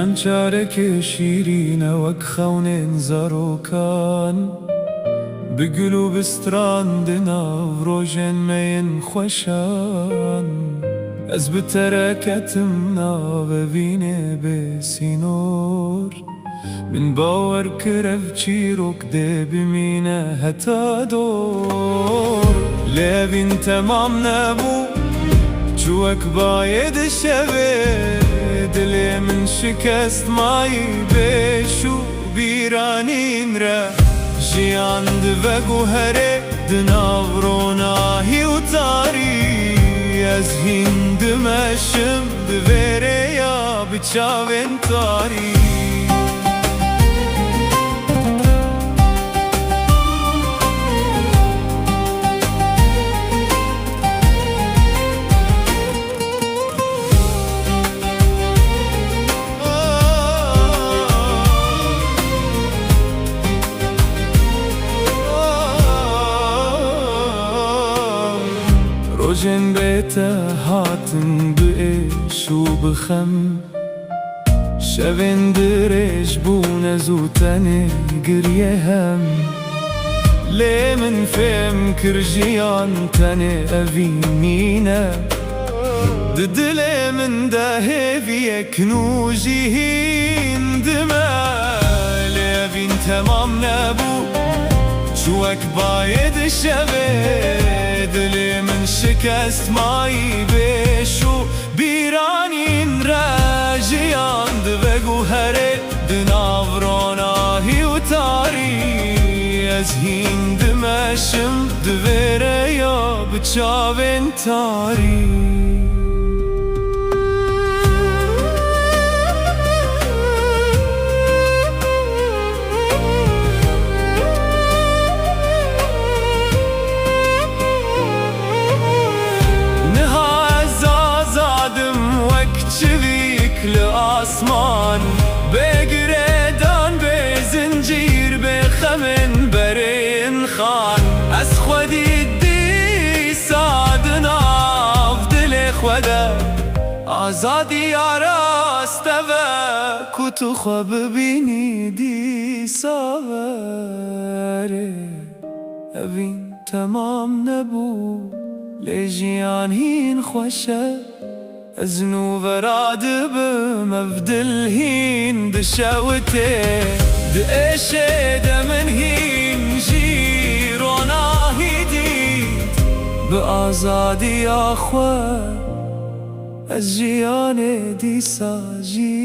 جیان چارەکێ شیرینەوەک خەونێن زەڕۆکان بگل و بستراندناو ڕۆژێن مەین خۆشان ئەس بتەرەکەتم ناوەبینێ بێ سینۆر من باوەڕ کرە چیرۆک دێ بمینە هەتا دۆر لێڤین تەمام نەبوو چووەک باێد شەوێ دلێ من شکست مایی بێش و بیرانینرە ژیان دڤە گوهەرێ دناو ڕۆناهی و تاری ئەس هین دمەشم دڤێرەیە بچاوێن تاری ڕۆژێن بێتە هاتن بئێش و بخەم شەوێن درێژ بوونە زوو تەنێ گریە هەم لێ من فێم کرد ژیان تەنێ ئەڤینینە دلێ مندا هێڤیەکن و ژیهیندمە لێڤین تەمام نەبوو چووەک باێد شەوێ دلێ من شکست مایی بێش و بیرانینرە ژیان دڤە گوهەرێ دناو ڕۆناهی و تاری ئەس هین دمەشم دڤێرەیە بچاوێن تاری لآسمان بگردان به زنجیر به خمن برین خان از خودی دی سادنا دل خوده آزادی آراسته و کتو خواب بینی دی ساوره اوین تمام نبو لجیان هین خوشه ئەزنو بەرادە بمەڤدل هین دشەوتێ دئێشێ دەمن هین ژیرۆناهی دیت بە ئازادیا خوە ئەس ژیانێ دیسا ژی